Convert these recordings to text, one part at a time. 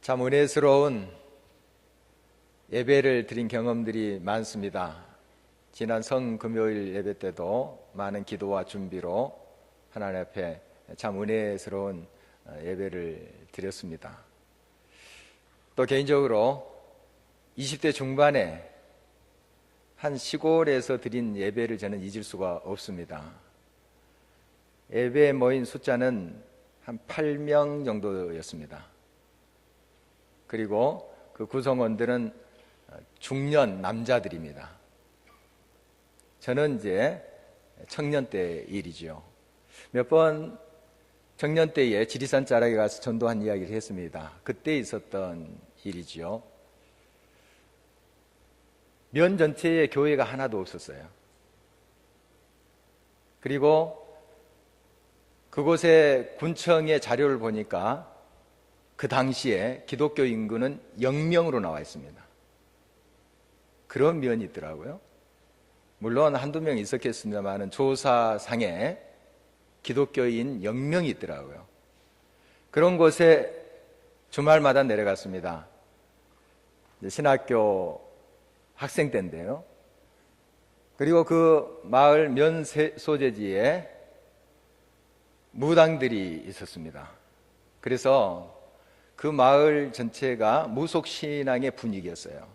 참 은혜스러운 예배를 드린 경험들이 많습니다. 지난 성금요일 예배 때도 많은 기도와 준비로 하나님 앞에 참 은혜스러운 예배를 드렸습니다. 또 개인적으로 20대 중반에 한 시골에서 드린 예배를 저는 잊을 수가 없습니다. 예배에 모인 숫자는 한 8명 정도였습니다. 그리고 그 구성원들은 중년 남자들입니다. 저는 이제 청년 때 일이죠. 몇 번 청년 때에 지리산 자락에 가서 전도한 이야기를 했습니다. 그때 있었던 일이죠. 면 전체에 교회가 하나도 없었어요. 그리고 그곳에 군청의 자료를 보니까 그 당시에 기독교 인구는 0명으로 나와 있습니다. 그런 면이 있더라고요. 물론 한두 명 있었겠습니다만 조사상에 기독교인 0명이 있더라고요. 그런 곳에 주말마다 내려갔습니다. 신학교 학생 때인데요. 그리고 그 마을 면 소재지에 무당들이 있었습니다. 그래서 그 마을 전체가 무속신앙의 분위기였어요.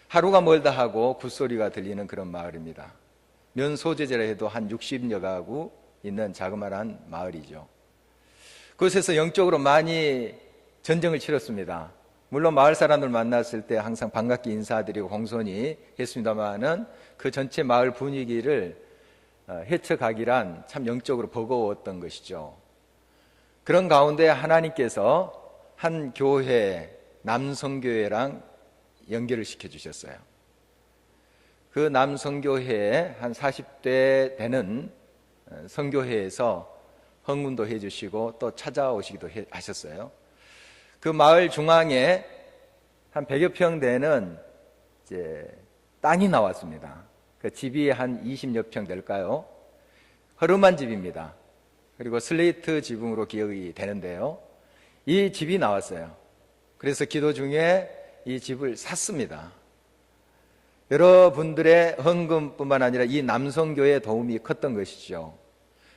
하루가 멀다 하고 굿소리가 들리는 그런 마을입니다. 면 소재지라 해도 한 60여 가구 있는 자그마한 마을이죠. 그곳에서 영적으로 많이 전쟁을 치렀습니다. 물론 마을 사람들 만났을 때 항상 반갑게 인사드리고 공손히 했습니다만은 그 전체 마을 분위기를 헤쳐가기란 참 영적으로 버거웠던 것이죠. 그런 가운데 하나님께서 한 교회, 남성교회랑 연결을 시켜주셨어요. 그 남성교회에 한 40대 되는 성교회에서 헌금도 해주시고 또 찾아오시기도 하셨어요. 그 마을 중앙에 한 100여 평 되는 이제 땅이 나왔습니다. 그 집이 한 20여 평 될까요? 허름한 집입니다. 그리고 슬레이트 지붕으로 기억이 되는데요. 이 집이 나왔어요. 그래서 기도 중에 이 집을 샀습니다. 여러분들의 헌금뿐만 아니라 이 남성교회의 도움이 컸던 것이죠.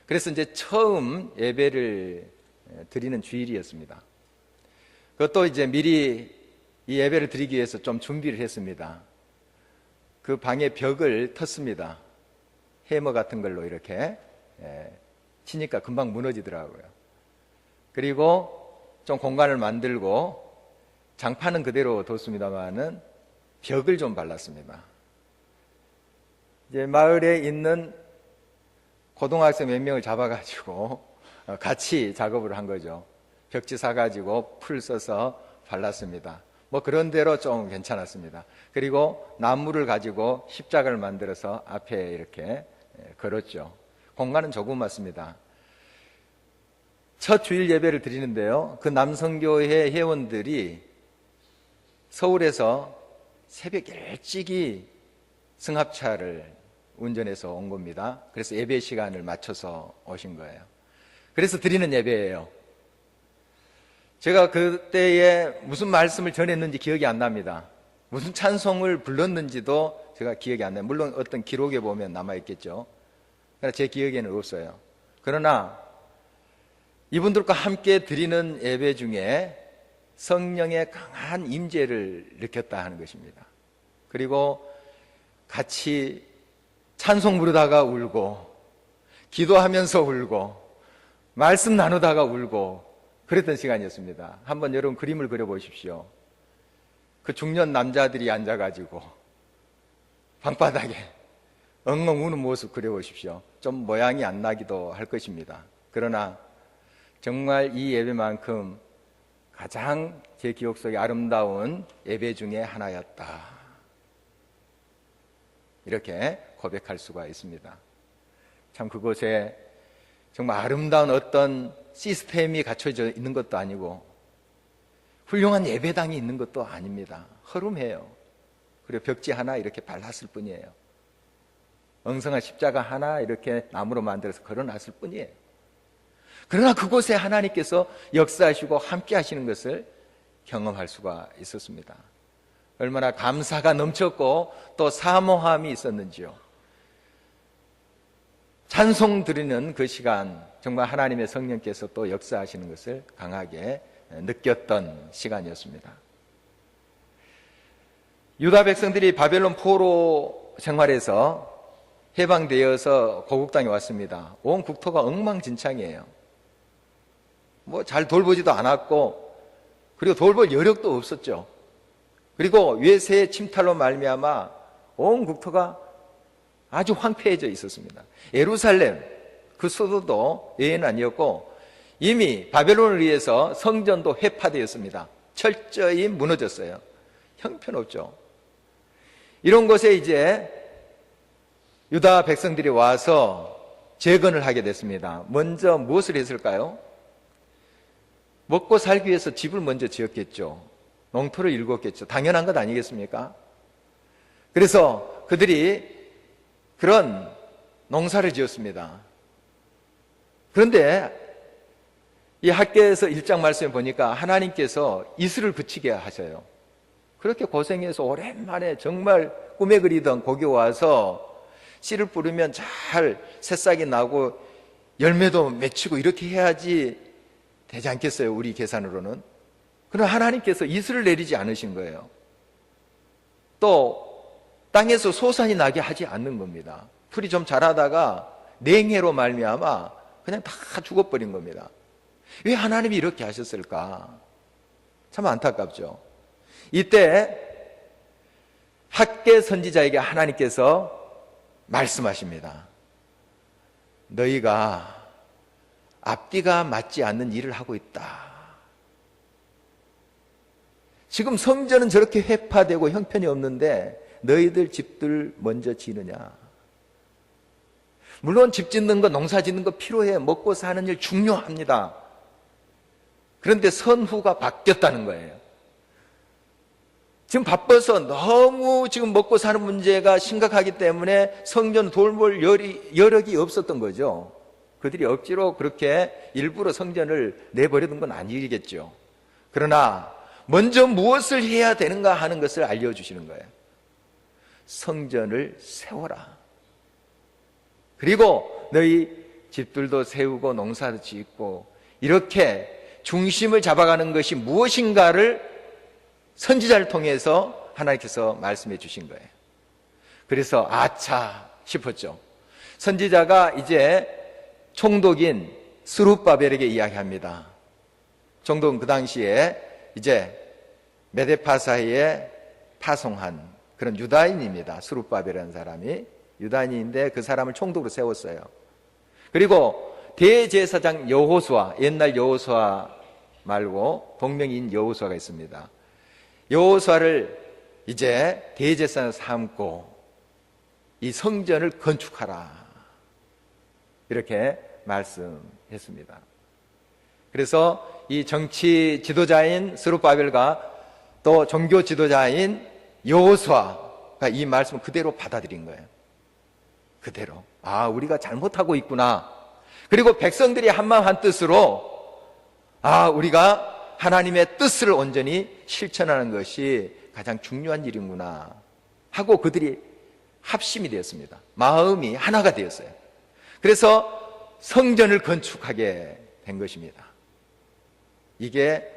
그래서 이제 처음 예배를 드리는 주일이었습니다. 그것도 이제 미리 이 예배를 드리기 위해서 좀 준비를 했습니다. 그 방의 벽을 텄습니다. 해머 같은 걸로 이렇게 치니까 금방 무너지더라고요. 그리고 좀 공간을 만들고 장판은 그대로 뒀습니다만은 벽을 좀 발랐습니다. 이제 마을에 있는 고등학생 몇 명을 잡아가지고 같이 작업을 한 거죠. 벽지 사가지고 풀 써서 발랐습니다. 뭐 그런 대로 좀 괜찮았습니다. 그리고 나무를 가지고 십자가를 만들어서 앞에 이렇게 걸었죠. 공간은 조그맣습니다. 첫 주일 예배를 드리는데요. 그 남성교회 회원들이 서울에서 새벽 일찍이 승합차를 운전해서 온 겁니다. 그래서 예배 시간을 맞춰서 오신 거예요. 그래서 드리는 예배예요. 제가 그때에 무슨 말씀을 전했는지 기억이 안 납니다. 무슨 찬송을 불렀는지도 제가 기억이 안 나요. 물론 어떤 기록에 보면 남아있겠죠. 그러나 제 기억에는 없어요. 그러나 이분들과 함께 드리는 예배 중에 성령의 강한 임재를 느꼈다 하는 것입니다. 그리고 같이 찬송 부르다가 울고 기도하면서 울고 말씀 나누다가 울고 그랬던 시간이었습니다. 한번 여러분 그림을 그려보십시오. 그 중년 남자들이 앉아가지고 방바닥에 엉엉 우는 모습 그려보십시오. 좀 모양이 안 나기도 할 것입니다. 그러나 정말 이 예배만큼 가장 제 기억 속에 아름다운 예배 중에 하나였다. 이렇게 고백할 수가 있습니다. 참 그곳에 정말 아름다운 어떤 시스템이 갖춰져 있는 것도 아니고 훌륭한 예배당이 있는 것도 아닙니다. 허름해요. 그리고 벽지 하나 이렇게 발랐을 뿐이에요. 엉성한 십자가 하나 이렇게 나무로 만들어서 걸어놨을 뿐이에요. 그러나 그곳에 하나님께서 역사하시고 함께 하시는 것을 경험할 수가 있었습니다. 얼마나 감사가 넘쳤고 또 사모함이 있었는지요. 찬송 드리는 그 시간, 정말 하나님의 성령께서 또 역사하시는 것을 강하게 느꼈던 시간이었습니다. 유다 백성들이 바벨론 포로 생활에서 해방되어서 고국 땅에 왔습니다. 온 국토가 엉망진창이에요. 뭐 잘 돌보지도 않았고, 그리고 돌볼 여력도 없었죠. 그리고 외세의 침탈로 말미암아 온 국토가 아주 황폐해져 있었습니다. 예루살렘 그 수도도 예외는 아니었고, 이미 바벨론을 의해서 성전도 회파되었습니다. 철저히 무너졌어요. 형편없죠. 이런 곳에 이제 유다 백성들이 와서 재건을 하게 됐습니다. 먼저 무엇을 했을까요? 먹고 살기 위해서 집을 먼저 지었겠죠. 농토를 일궜겠죠. 당연한 것 아니겠습니까? 그래서 그들이 그런 농사를 지었습니다. 그런데 이 학개에서 1장 말씀에 보니까 하나님께서 이슬을 그치게 하셔요. 그렇게 고생해서 오랜만에 정말 꿈에 그리던 거기 와서 씨를 뿌리면 잘 새싹이 나고 열매도 맺히고 이렇게 해야지 되지 않겠어요? 우리 계산으로는. 그러나 하나님께서 이슬을 내리지 않으신 거예요. 또 땅에서 소산이 나게 하지 않는 겁니다. 풀이 좀 자라다가 냉해로 말미암아 그냥 다 죽어버린 겁니다. 왜 하나님이 이렇게 하셨을까? 참 안타깝죠. 이때 학개 선지자에게 하나님께서 말씀하십니다. 너희가 앞뒤가 맞지 않는 일을 하고 있다. 지금 성전은 저렇게 회파되고 형편이 없는데 너희들 집들 먼저 지느냐. 물론 집 짓는 거, 농사 짓는 거 필요해. 먹고 사는 일 중요합니다. 그런데 선후가 바뀌었다는 거예요. 지금 바빠서 너무 지금 먹고 사는 문제가 심각하기 때문에 성전 돌볼 여력이 없었던 거죠. 그들이 억지로 그렇게 일부러 성전을 내버려둔 건 아니겠죠. 그러나 먼저 무엇을 해야 되는가 하는 것을 알려주시는 거예요. 성전을 세워라. 그리고 너희 집들도 세우고 농사도 짓고 이렇게 중심을 잡아가는 것이 무엇인가를 선지자를 통해서 하나님께서 말씀해 주신 거예요. 그래서 아차 싶었죠. 선지자가 이제 총독인 스룹바벨에게 이야기합니다. 총독은 그 당시에 이제 메데파사에 파송한 그런 유다인입니다. 스룹바벨이라는 사람이 유다인인데 그 사람을 총독으로 세웠어요. 그리고 대제사장 여호수아, 옛날 여호수아 말고 동명인 여호수아가 있습니다. 여호수아를 이제 대제사장을 삼고 이 성전을 건축하라 이렇게 말씀했습니다. 그래서 이 정치 지도자인 스룹바벨과 또 종교 지도자인 여호수아가 이 말씀을 그대로 받아들인 거예요. 그대로. 아, 우리가 잘못하고 있구나. 그리고 백성들이 한마음 한뜻으로 아, 우리가 하나님의 뜻을 온전히 실천하는 것이 가장 중요한 일이구나 하고 그들이 합심이 되었습니다. 마음이 하나가 되었어요. 그래서 성전을 건축하게 된 것입니다. 이게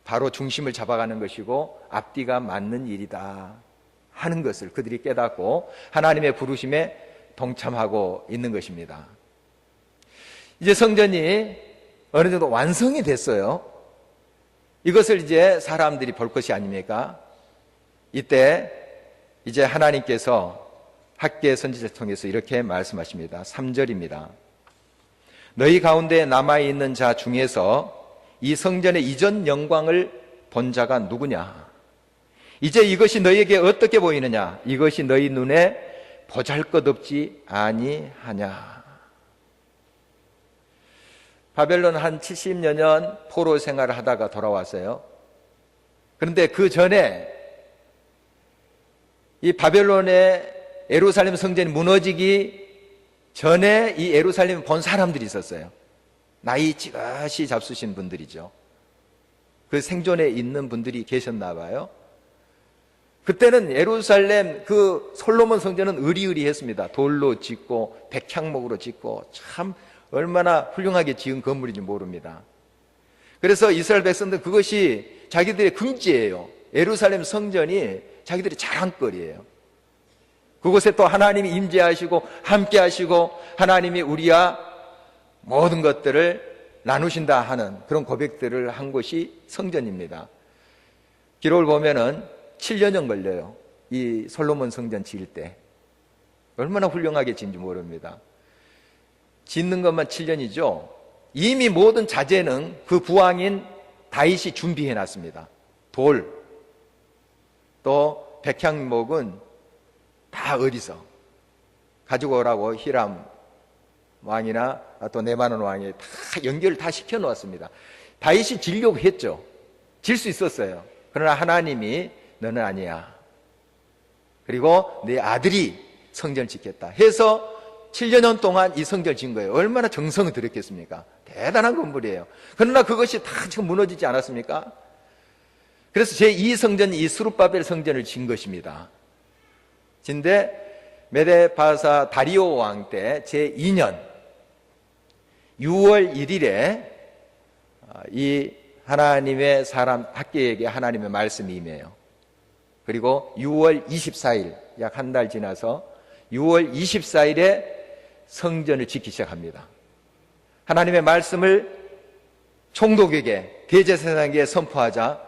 바로 중심을 잡아가는 것이고 앞뒤가 맞는 일이다 하는 것을 그들이 깨닫고 하나님의 부르심에 동참하고 있는 것입니다. 이제 성전이 어느 정도 완성이 됐어요. 이것을 이제 사람들이 볼 것이 아닙니까? 이때 이제 하나님께서 학개 선지자를 통해서 이렇게 말씀하십니다. 3절입니다. 너희 가운데 남아있는 자 중에서 이 성전의 이전 영광을 본 자가 누구냐? 이제 이것이 너희에게 어떻게 보이느냐? 이것이 너희 눈에 보잘것없지 아니하냐? 바벨론 한 70여 년 포로 생활을 하다가 돌아왔어요. 그런데 그 전에 이 바벨론의 예루살렘 성전이 무너지기 전에 이 예루살렘을 본 사람들이 있었어요. 나이 지긋이 잡수신 분들이죠. 그 생존에 있는 분들이 계셨나 봐요. 그때는 예루살렘 그 솔로몬 성전은 으리으리했습니다. 돌로 짓고 백향목으로 짓고 참 얼마나 훌륭하게 지은 건물인지 모릅니다. 그래서 이스라엘 백성들은 그것이 자기들의 긍지예요. 예루살렘 성전이 자기들의 자랑거리예요. 그곳에 또 하나님이 임재하시고 함께 하시고 하나님이 우리와 모든 것들을 나누신다 하는 그런 고백들을 한 곳이 성전입니다. 기록을 보면은 7년은 걸려요. 이 솔로몬 성전 지을 때. 얼마나 훌륭하게 지은지 모릅니다. 짓는 것만 7년이죠. 이미 모든 자재는 그 부왕인 다윗이 준비해 놨습니다. 돌, 또 백향목은 다 어디서 가지고 오라고 히람 왕이나 또 네바논 왕이 다 연결을 다 시켜 놓았습니다. 다윗이 지려고 했죠. 질 수 있었어요. 그러나 하나님이 너는 아니야. 그리고 내 아들이 성전을 짓겠다 해서 7년 동안 이 성전을 지은 거예요. 얼마나 정성을 들였겠습니까? 대단한 건물이에요. 그러나 그것이 다 지금 무너지지 않았습니까? 그래서 제2성전, 이 스룹바벨 성전을 지은 것입니다. 진데 메데바사 다리오 왕 때 제2년 6월 1일에 이 하나님의 사람 학개에게 하나님의 말씀이 임해요. 그리고 6월 24일 약 한 달 지나서 6월 24일에 성전을 짓기 시작합니다. 하나님의 말씀을 총독에게 대제사장에게 선포하자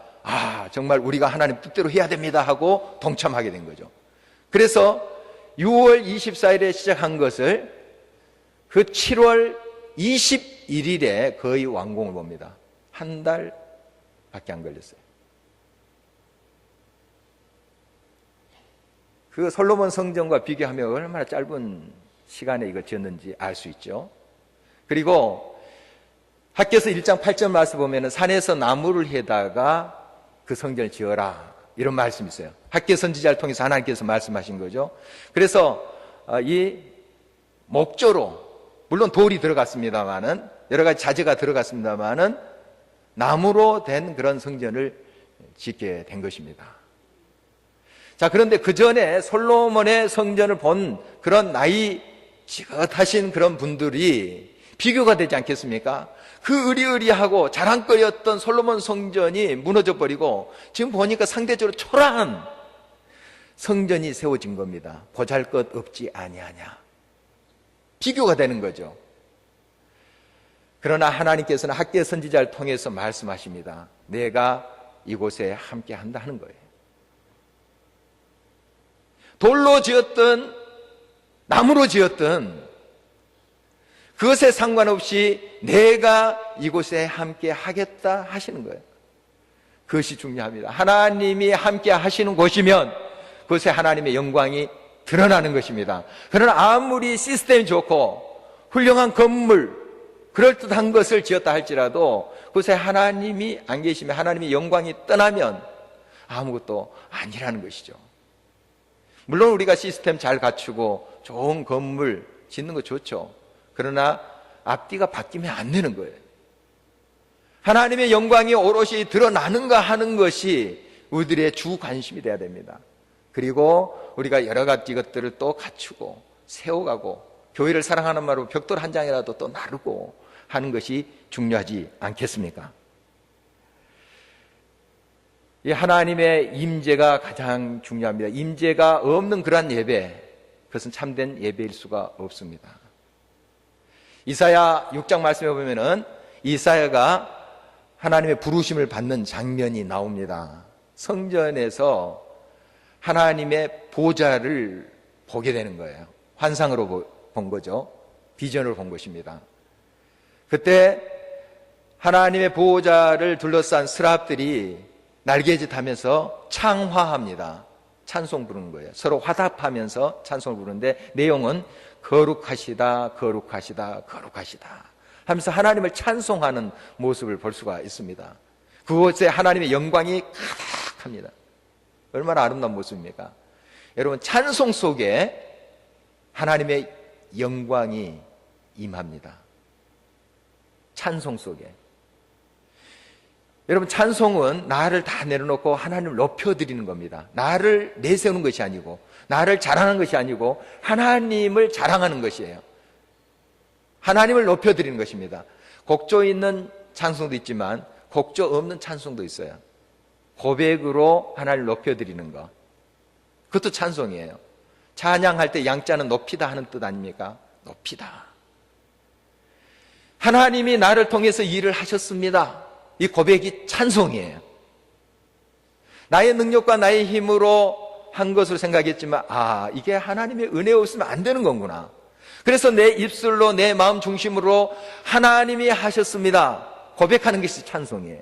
정말 우리가 하나님 뜻대로 해야 됩니다 하고 동참하게 된 거죠. 그래서 6월 24일에 시작한 것을 그 7월 21일에 거의 완공을 봅니다. 한 달밖에 안 걸렸어요. 그 솔로몬 성전과 비교하면 얼마나 짧은 시간에 이걸 지었는지 알 수 있죠. 그리고 학개서 1장 8절 말씀 보면 산에서 나무를 해다가 그 성전을 지어라 이런 말씀이 있어요. 학개 선지자를 통해서 하나님께서 말씀하신 거죠. 그래서 이 목조로 물론 돌이 들어갔습니다만은 여러 가지 자재가 들어갔습니다만은 나무로 된 그런 성전을 짓게 된 것입니다. 자, 그런데 그 전에 솔로몬의 성전을 본 그런 나이 지긋하신 그런 분들이 비교가 되지 않겠습니까? 그 으리으리하고 자랑거리였던 솔로몬 성전이 무너져 버리고 지금 보니까 상대적으로 초라한 성전이 세워진 겁니다. 보잘것 없지 아니하냐. 비교가 되는 거죠. 그러나 하나님께서는 학개 선지자를 통해서 말씀하십니다. 내가 이곳에 함께 한다 하는 거예요. 돌로 지었든 나무로 지었든 그것에 상관없이 내가 이곳에 함께 하겠다 하시는 거예요. 그것이 중요합니다. 하나님이 함께 하시는 곳이면 그것에 하나님의 영광이 드러나는 것입니다. 그러나 아무리 시스템이 좋고 훌륭한 건물 그럴듯한 것을 지었다 할지라도 그곳에 하나님이 안 계시면 하나님의 영광이 떠나면 아무것도 아니라는 것이죠. 물론 우리가 시스템 잘 갖추고 좋은 건물 짓는 거 좋죠. 그러나 앞뒤가 바뀌면 안 되는 거예요. 하나님의 영광이 오롯이 드러나는가 하는 것이 우리들의 주 관심이 돼야 됩니다. 그리고 우리가 여러 가지 것들을 또 갖추고 세워가고 교회를 사랑하는 말로 벽돌 한 장이라도 또 나르고 하는 것이 중요하지 않겠습니까? 이 하나님의 임재가 가장 중요합니다. 임재가 없는 그러한 예배, 그것은 참된 예배일 수가 없습니다. 이사야 6장 말씀에 보면은 이사야가 하나님의 부르심을 받는 장면이 나옵니다. 성전에서 하나님의 보좌를 보게 되는 거예요. 환상으로 본 거죠. 비전으로 본 것입니다. 그때 하나님의 보좌를 둘러싼 스랍들이 날개짓하면서 창화합니다. 찬송 부르는 거예요. 서로 화답하면서 찬송을 부르는데 내용은 거룩하시다, 거룩하시다, 거룩하시다 하면서 하나님을 찬송하는 모습을 볼 수가 있습니다. 그곳에 하나님의 영광이 가득합니다. 얼마나 아름다운 모습입니까? 여러분, 찬송 속에 하나님의 영광이 임합니다. 찬송 속에. 여러분, 찬송은 나를 다 내려놓고 하나님을 높여드리는 겁니다. 나를 내세우는 것이 아니고, 나를 자랑하는 것이 아니고, 하나님을 자랑하는 것이에요. 하나님을 높여드리는 것입니다. 곡조 있는 찬송도 있지만 곡조 없는 찬송도 있어요. 고백으로 하나님을 높여드리는 것, 그것도 찬송이에요. 찬양할 때 양자는 높이다 하는 뜻 아닙니까? 높이다. 하나님이 나를 통해서 일을 하셨습니다. 이 고백이 찬송이에요. 나의 능력과 나의 힘으로 한 것으로 생각했지만, 이게 하나님의 은혜 없으면 안 되는 거구나. 그래서 내 입술로, 내 마음 중심으로 하나님이 하셨습니다 고백하는 것이 찬송이에요.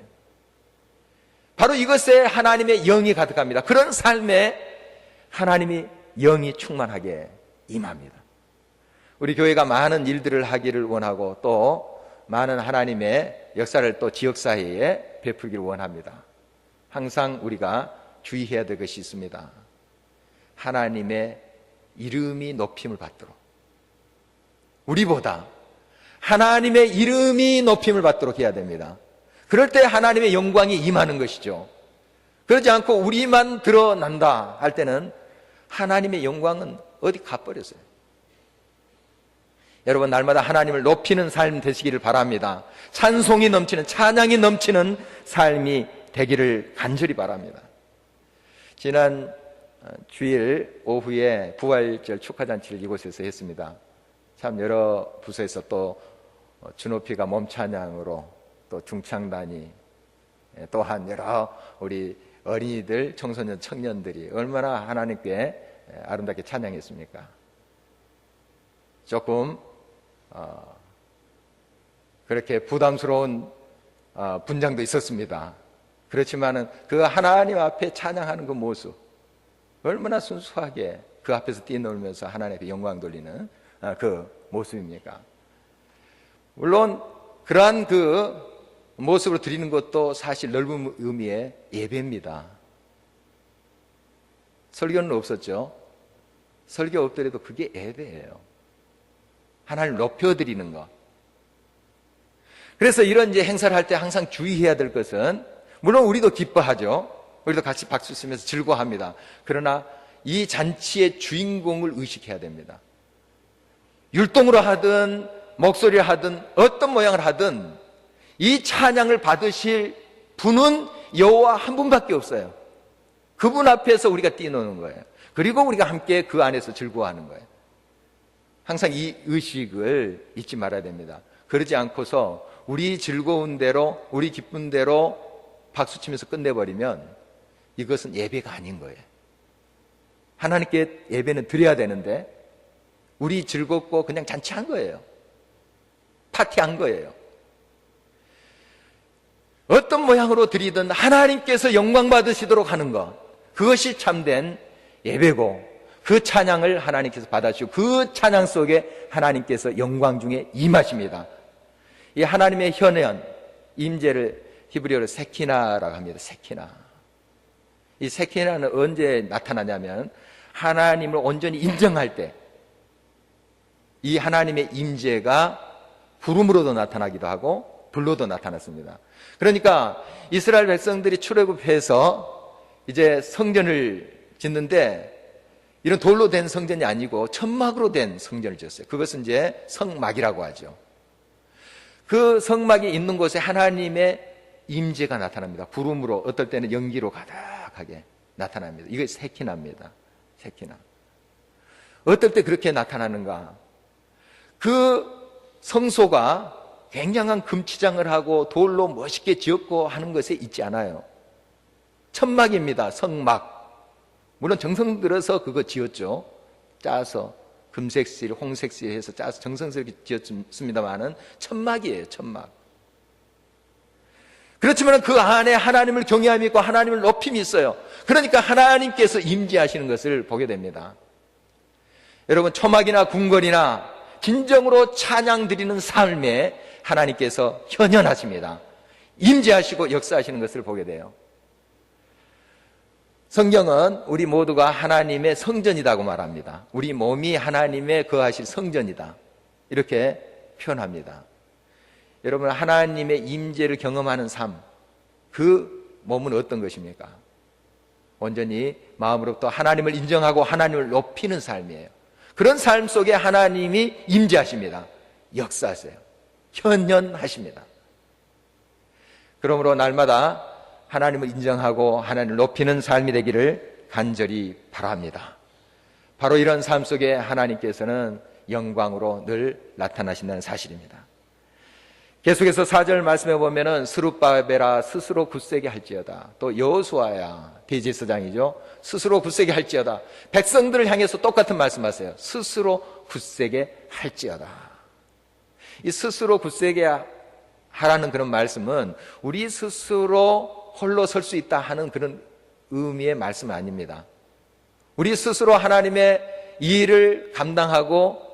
바로 이것에 하나님의 영이 가득합니다. 그런 삶에 하나님이 영이 충만하게 임합니다. 우리 교회가 많은 일들을 하기를 원하고, 또 많은 하나님의 역사를 또 지역사회에 베풀기를 원합니다. 항상 우리가 주의해야 될 것이 있습니다. 하나님의 이름이 높임을 받도록, 우리보다 하나님의 이름이 높임을 받도록 해야 됩니다. 그럴 때 하나님의 영광이 임하는 것이죠. 그러지 않고 우리만 드러난다 할 때는 하나님의 영광은 어디 가버렸어요. 여러분, 날마다 하나님을 높이는 삶 되시기를 바랍니다. 찬송이 넘치는, 찬양이 넘치는 삶이 되기를 간절히 바랍니다. 지난 주일 오후에 부활절 축하잔치를 이곳에서 했습니다. 참 여러 부서에서 또 주높이가 몸찬양으로, 또 중창단이, 또한 여러 우리 어린이들, 청소년, 청년들이 얼마나 하나님께 아름답게 찬양했습니까? 조금 그렇게 부담스러운 분장도 있었습니다. 그렇지만은 그 하나님 앞에 찬양하는 그 모습, 얼마나 순수하게 그 앞에서 뛰놀면서 하나님께 영광 돌리는 그 모습입니까? 물론 그러한 그 모습으로 드리는 것도 사실 넓은 의미의 예배입니다. 설교는 없었죠. 설교 없더라도 그게 예배예요. 하나님을 높여드리는 것. 그래서 이런 이제 행사를 할 때 항상 주의해야 될 것은, 물론 우리도 기뻐하죠. 우리도 같이 박수 치면서 즐거워합니다. 그러나 이 잔치의 주인공을 의식해야 됩니다. 율동으로 하든 목소리를 하든 어떤 모양을 하든 이 찬양을 받으실 분은 여호와 한 분밖에 없어요. 그분 앞에서 우리가 뛰노는 거예요. 그리고 우리가 함께 그 안에서 즐거워하는 거예요. 항상 이 의식을 잊지 말아야 됩니다. 그러지 않고서 우리 즐거운 대로, 우리 기쁜 대로 박수치면서 끝내버리면 이것은 예배가 아닌 거예요. 하나님께 예배는 드려야 되는데 우리 즐겁고 그냥 잔치한 거예요. 파티한 거예요. 어떤 모양으로 드리든 하나님께서 영광 받으시도록 하는 것, 그것이 참된 예배고, 그 찬양을 하나님께서 받아주시고 그 찬양 속에 하나님께서 영광 중에 임하십니다. 이 하나님의 현현, 임재를 히브리어로 세키나라고 합니다. 세키나. 이 세키나는 언제 나타나냐면 하나님을 온전히 인정할 때 이 하나님의 임재가 구름으로도 나타나기도 하고 불로도 나타났습니다. 그러니까 이스라엘 백성들이 출애굽해서 이제 성전을 짓는데 이런 돌로 된 성전이 아니고 천막으로 된 성전을 지었어요. 그것은 이제 성막이라고 하죠. 그 성막이 있는 곳에 하나님의 임재가 나타납니다. 구름으로, 어떨 때는 연기로 가득하게 나타납니다. 이게 세키나입니다. 세키나. 어떨 때 그렇게 나타나는가? 그 성소가 굉장한 금치장을 하고 돌로 멋있게 지었고 하는 것에 있지 않아요. 천막입니다. 성막. 물론 정성 들어서 그거 지었죠. 짜서 금색실, 홍색실 해서 짜서 정성스럽게 지었습니다만은 천막이에요. 천막. 그렇지만 그 안에 하나님을 경외함이 있고 하나님을 높임이 있어요. 그러니까 하나님께서 임재하시는 것을 보게 됩니다. 여러분, 초막이나 궁궐이나 진정으로 찬양 드리는 삶에 하나님께서 현현하십니다. 임재하시고 역사하시는 것을 보게 돼요. 성경은 우리 모두가 하나님의 성전이라고 말합니다. 우리 몸이 하나님의 거하실 성전이다, 이렇게 표현합니다. 여러분, 하나님의 임재를 경험하는 삶, 그 몸은 어떤 것입니까? 온전히 마음으로부터 하나님을 인정하고 하나님을 높이는 삶이에요. 그런 삶 속에 하나님이 임재하십니다. 역사하세요. 현현하십니다. 그러므로 날마다 하나님을 인정하고 하나님을 높이는 삶이 되기를 간절히 바랍니다. 바로 이런 삶 속에 하나님께서는 영광으로 늘 나타나신다는 사실입니다. 계속해서 4절 말씀해 보면은 스룹바벨아 스스로 굳세게 할지어다. 또 여호수아야 대제사장이죠. 스스로 굳세게 할지어다. 백성들을 향해서 똑같은 말씀하세요. 스스로 굳세게 할지어다. 이 스스로 굳세게 하라는 그런 말씀은 우리 스스로 홀로 설 수 있다 하는 그런 의미의 말씀은 아닙니다. 우리 스스로 하나님의 일을 감당하고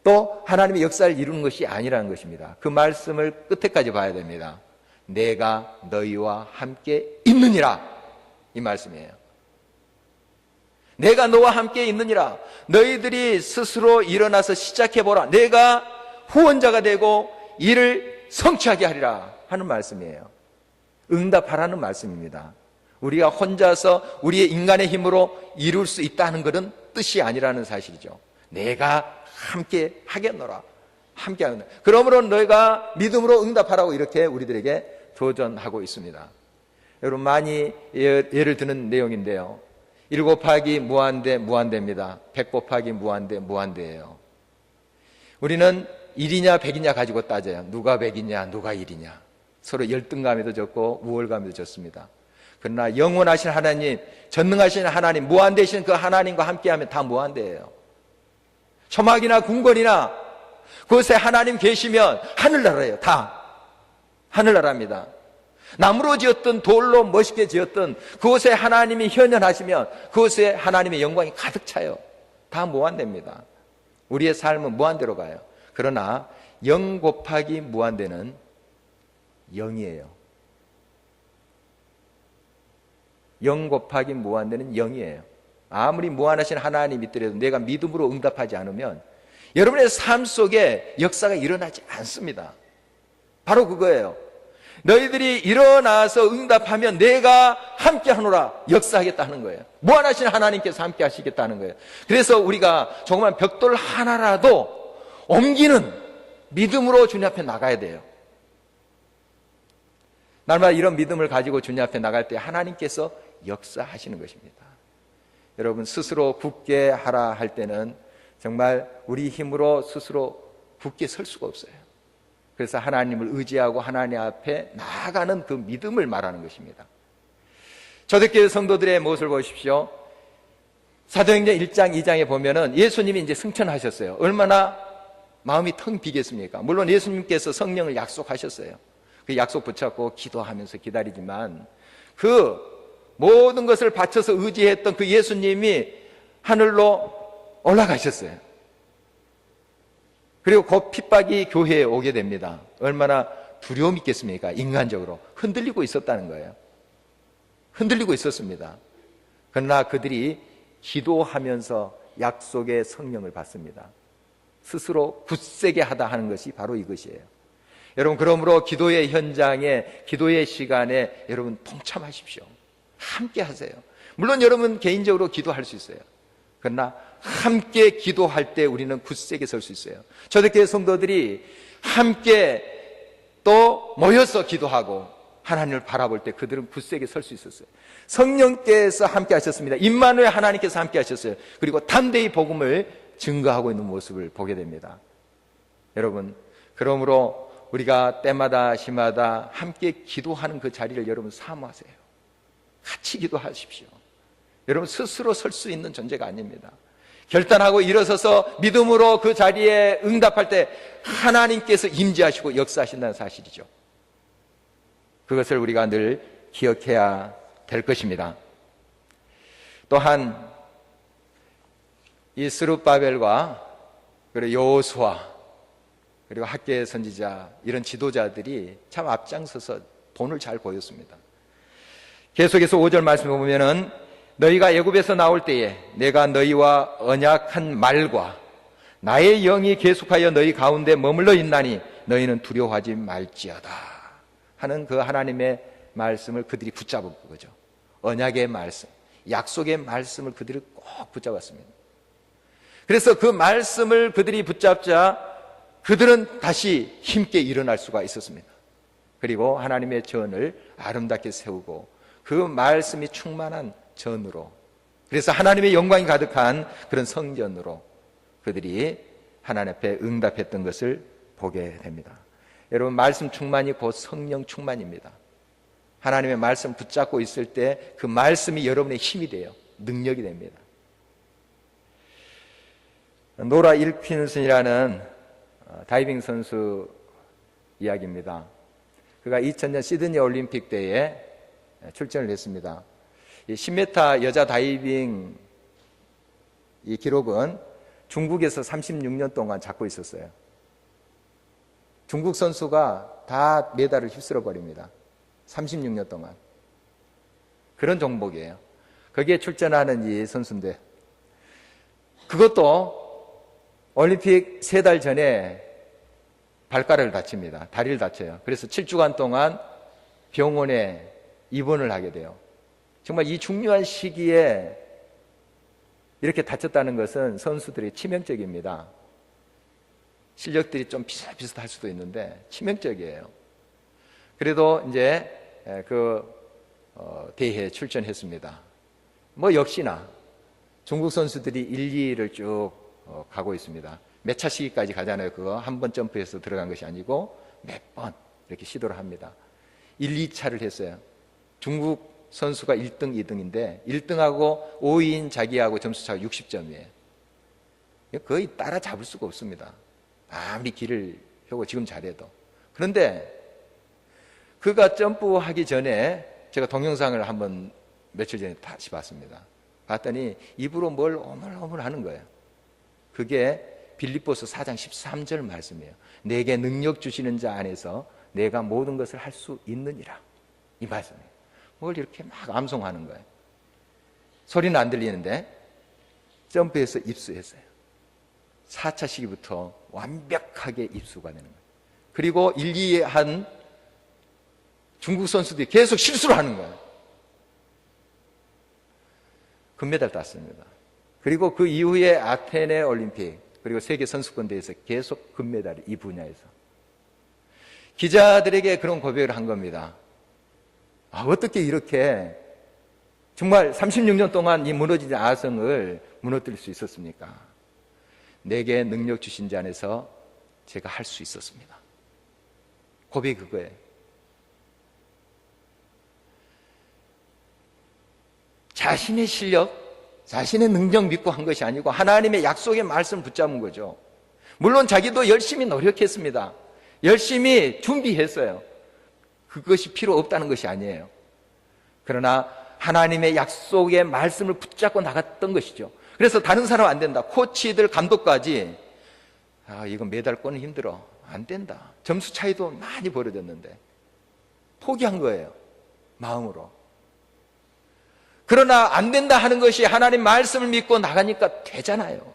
또 하나님의 역사를 이루는 것이 아니라는 것입니다. 그 말씀을 끝에까지 봐야 됩니다. 내가 너희와 함께 있느니라, 이 말씀이에요. 내가 너와 함께 있느니라. 너희들이 스스로 일어나서 시작해보라. 내가 후원자가 되고 일을 성취하게 하리라 하는 말씀이에요. 응답하라는 말씀입니다. 우리가 혼자서 우리의 인간의 힘으로 이룰 수 있다는 것은 뜻이 아니라는 사실이죠. 내가 함께 하겠노라. 함께 하겠노라. 그러므로 너희가 믿음으로 응답하라고 이렇게 우리들에게 도전하고 있습니다. 여러분, 많이 예를 드는 내용인데요. 1 곱하기 무한대 무한대입니다. 100 곱하기 무한대 무한대예요. 우리는 1이냐 100이냐 가지고 따져요. 누가 100이냐 누가 1이냐. 서로 열등감에도 졌고 우월감에도 졌습니다. 그러나 영원하신 하나님, 전능하신 하나님, 무한대신 그 하나님과 함께하면 다 무한대예요. 초막이나 궁궐이나 그곳에 하나님 계시면 하늘나라예요. 다 하늘나라입니다. 나무로 지었던 돌로 멋있게 지었던 그곳에 하나님이 현현하시면 그곳에 하나님의 영광이 가득 차요. 다 무한대입니다. 우리의 삶은 무한대로 가요. 그러나 0 곱하기 무한대는 0이에요. 0 곱하기 무한대는 0이에요. 아무리 무한하신 하나님 믿더라도 내가 믿음으로 응답하지 않으면 여러분의 삶 속에 역사가 일어나지 않습니다. 바로 그거예요. 너희들이 일어나서 응답하면 내가 함께 하노라, 역사하겠다는 거예요. 무한하신 하나님께서 함께 하시겠다는 거예요. 그래서 우리가 조그만 벽돌 하나라도 옮기는 믿음으로 주님 앞에 나가야 돼요. 날마다 이런 믿음을 가지고 주님 앞에 나갈 때 하나님께서 역사하시는 것입니다. 여러분, 스스로 굳게 하라 할 때는 정말 우리 힘으로 스스로 굳게 설 수가 없어요. 그래서 하나님을 의지하고 하나님 앞에 나아가는 그 믿음을 말하는 것입니다. 초대교회 성도들의 모습을 보십시오. 사도행전 1장 2장에 보면은 예수님이 이제 승천하셨어요. 얼마나 마음이 텅 비겠습니까? 물론 예수님께서 성령을 약속하셨어요. 그 약속 붙잡고 기도하면서 기다리지만 그 모든 것을 바쳐서 의지했던 그 예수님이 하늘로 올라가셨어요. 그리고 곧 핍박이 교회에 오게 됩니다. 얼마나 두려움이 있겠습니까? 인간적으로 흔들리고 있었다는 거예요. 흔들리고 있었습니다. 그러나 그들이 기도하면서 약속의 성령을 받습니다. 스스로 굳세게 하다 하는 것이 바로 이것이에요. 여러분, 그러므로 기도의 현장에, 기도의 시간에 여러분 동참하십시오. 함께 하세요. 물론 여러분 개인적으로 기도할 수 있어요. 그러나 함께 기도할 때 우리는 굳세게 설 수 있어요. 초대교회 성도들이 함께 또 모여서 기도하고 하나님을 바라볼 때 그들은 굳세게 설 수 있었어요. 성령께서 함께 하셨습니다. 임마누엘 하나님께서 함께 하셨어요. 그리고 담대히 복음을 증거하고 있는 모습을 보게 됩니다. 여러분, 그러므로 우리가 때마다 시마다 함께 기도하는 그 자리를 여러분 사모하세요. 같이 기도하십시오. 여러분, 스스로 설 수 있는 존재가 아닙니다. 결단하고 일어서서 믿음으로 그 자리에 응답할 때 하나님께서 임재하시고 역사하신다는 사실이죠. 그것을 우리가 늘 기억해야 될 것입니다. 또한 이 스룹바벨과 그리고 여호수아 그리고 학계 선지자 이런 지도자들이 참 앞장서서 본을 잘 보였습니다. 계속해서 5절 말씀을 보면은 너희가 애굽에서 나올 때에 내가 너희와 언약한 말과 나의 영이 계속하여 너희 가운데 머물러 있나니 너희는 두려워하지 말지어다 하는 그 하나님의 말씀을 그들이 붙잡은 거죠. 언약의 말씀, 약속의 말씀을 그들이 꼭 붙잡았습니다. 그래서 그 말씀을 그들이 붙잡자 그들은 다시 힘께 일어날 수가 있었습니다. 그리고 하나님의 전을 아름답게 세우고 그 말씀이 충만한 전으로, 그래서 하나님의 영광이 가득한 그런 성전으로 그들이 하나님 앞에 응답했던 것을 보게 됩니다. 여러분, 말씀 충만이 곧 성령 충만입니다. 하나님의 말씀 붙잡고 있을 때 그 말씀이 여러분의 힘이 돼요. 능력이 됩니다. 노라 일퀸슨이라는 다이빙 선수 이야기입니다. 그가 2000년 시드니 올림픽 때에 출전을 했습니다. 10m 여자 다이빙 이 기록은 중국에서 36년 동안 잡고 있었어요. 중국 선수가 다 메달을 휩쓸어 버립니다. 36년 동안. 그런 종목이에요. 거기에 출전하는 이 선수인데, 그것도 올림픽 3달 전에 발가락을 다칩니다. 다리를 다쳐요. 그래서 7주간 동안 병원에 입원을 하게 돼요. 정말 이 중요한 시기에 이렇게 다쳤다는 것은 선수들이 치명적입니다. 실력들이 좀 비슷비슷할 수도 있는데 치명적이에요. 그래도 이제 대회에 출전했습니다. 역시나 중국 선수들이 1, 2위를 쭉 가고 있습니다. 몇 차 시기까지 가잖아요. 그거 한 번 점프해서 들어간 것이 아니고 몇 번 이렇게 시도를 합니다. 1, 2차를 했어요. 중국 선수가 1등, 2등인데 1등하고 5위인 자기하고 점수차가 60점이에요. 거의 따라잡을 수가 없습니다. 아무리 길을 펴고 지금 잘해도. 그런데 그가 점프하기 전에 제가 동영상을 한번 며칠 전에 다시 봤습니다. 봤더니 입으로 뭘 오물오물 하는 거예요. 그게 빌립보서 4장 13절 말씀이에요. 내게 능력 주시는 자 안에서 내가 모든 것을 할 수 있느니라. 이 말씀이에요. 뭘 이렇게 막 암송하는 거예요. 소리는 안 들리는데 점프해서 입수했어요. 4차 시기부터 완벽하게 입수가 되는 거예요. 그리고 1, 2위 한 중국 선수들이 계속 실수를 하는 거예요. 금메달 땄습니다. 그리고 그 이후에 아테네 올림픽 그리고 세계 선수권 대회에서 계속 금메달을 이 분야에서 기자들에게 그런 고백을 한 겁니다. 어떻게 이렇게 정말 36년 동안 이 무너진 아성을 무너뜨릴 수 있었습니까? 내게 능력 주신 자 안에서 제가 할 수 있었습니다. 고백이 그거예요. 자신의 실력, 자신의 능력 믿고 한 것이 아니고 하나님의 약속의 말씀을 붙잡은 거죠. 물론 자기도 열심히 노력했습니다. 열심히 준비했어요. 그것이 필요 없다는 것이 아니에요. 그러나 하나님의 약속의 말씀을 붙잡고 나갔던 것이죠. 그래서 다른 사람 안 된다. 코치들, 감독까지 이건 메달권은 힘들어. 안 된다. 점수 차이도 많이 벌어졌는데 포기한 거예요. 마음으로. 그러나 안 된다 하는 것이 하나님 말씀을 믿고 나가니까 되잖아요.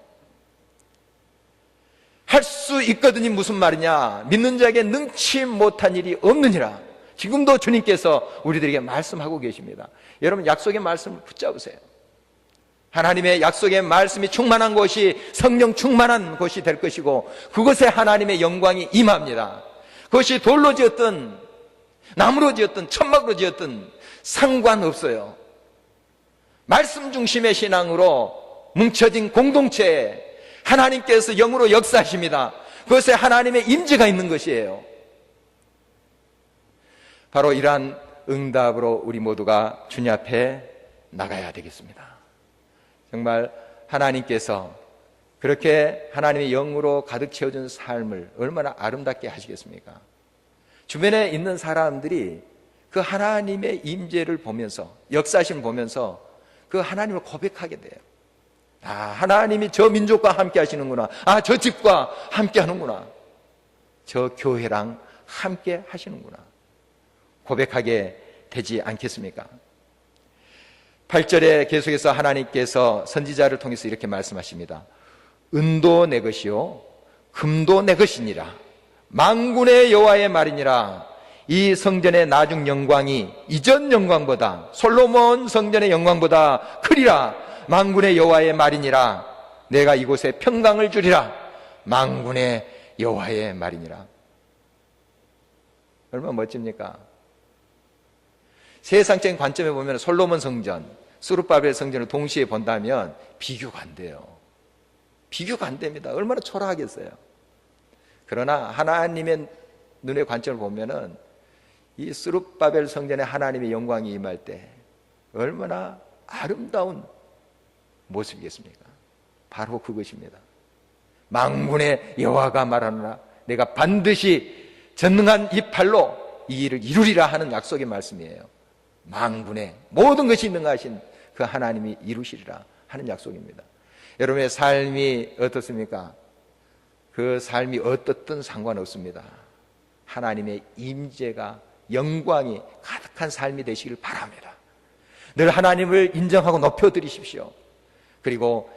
할 수 있거든이 무슨 말이냐? 믿는 자에게 능치 못한 일이 없느니라. 지금도 주님께서 우리들에게 말씀하고 계십니다. 여러분, 약속의 말씀을 붙잡으세요. 하나님의 약속의 말씀이 충만한 곳이 성령 충만한 곳이 될 것이고 그것에 하나님의 영광이 임합니다. 그것이 돌로 지었든 나무로 지었든 천막으로 지었든 상관없어요. 말씀 중심의 신앙으로 뭉쳐진 공동체에 하나님께서 영으로 역사하십니다. 그것에 하나님의 임재가 있는 것이에요. 바로 이러한 응답으로 우리 모두가 주님 앞에 나가야 되겠습니다. 정말 하나님께서 그렇게 하나님의 영으로 가득 채워준 삶을 얼마나 아름답게 하시겠습니까? 주변에 있는 사람들이 그 하나님의 임재를 보면서 역사심을 보면서 그 하나님을 고백하게 돼요. 하나님이 저 민족과 함께 하시는구나. 저 집과 함께 하는구나. 저 교회랑 함께 하시는구나. 고백하게 되지 않겠습니까? 8절에 계속해서 하나님께서 선지자를 통해서 이렇게 말씀하십니다. 은도 내 것이요 금도 내 것이니라. 만군의 여호와의 말이니라. 이 성전의 나중 영광이 이전 영광보다, 솔로몬 성전의 영광보다 크리라. 만군의 여호와의 말이니라. 내가 이곳에 평강을 주리라. 만군의 여호와의 말이니라. 얼마나 멋집니까? 세상적인 관점에 보면 솔로몬 성전, 스룹바벨 성전을 동시에 본다면 비교가 안 돼요. 비교가 안 됩니다. 얼마나 초라하겠어요. 그러나 하나님의 눈의 관점을 보면은 이 스룹바벨 성전에 하나님의 영광이 임할 때 얼마나 아름다운 모습이겠습니까? 바로 그것입니다. 만군의 여호와가 말하노라. 내가 반드시 전능한 이 팔로 이 일을 이루리라 하는 약속의 말씀이에요. 만군의 모든 것이 능하신 그 하나님이 이루시리라 하는 약속입니다. 여러분의 삶이 어떻습니까? 그 삶이 어떻든 상관없습니다. 하나님의 임재가, 영광이 가득한 삶이 되시길 바랍니다. 늘 하나님을 인정하고 높여드리십시오. 그리고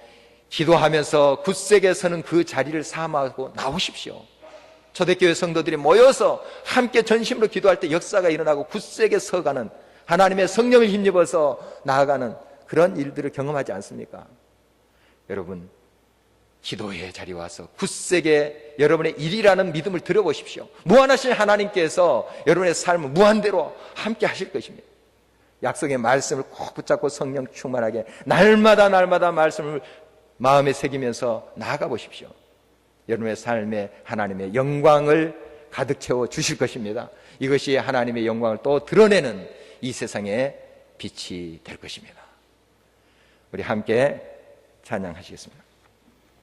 기도하면서 굳세게 서는 그 자리를 삼하고 나오십시오. 초대교회 성도들이 모여서 함께 전심으로 기도할 때 역사가 일어나고 굳세게 서가는, 하나님의 성령을 힘입어서 나아가는 그런 일들을 경험하지 않습니까? 여러분, 기도의 자리에 와서 굳세게 여러분의 일이라는 믿음을 들어보십시오. 무한하신 하나님께서 여러분의 삶을 무한대로 함께 하실 것입니다. 약속의 말씀을 꼭 붙잡고 성령 충만하게 날마다 말씀을 마음에 새기면서 나아가 보십시오. 여러분의 삶에 하나님의 영광을 가득 채워 주실 것입니다. 이것이 하나님의 영광을 또 드러내는 이 세상의 빛이 될 것입니다. 우리 함께 찬양하시겠습니다.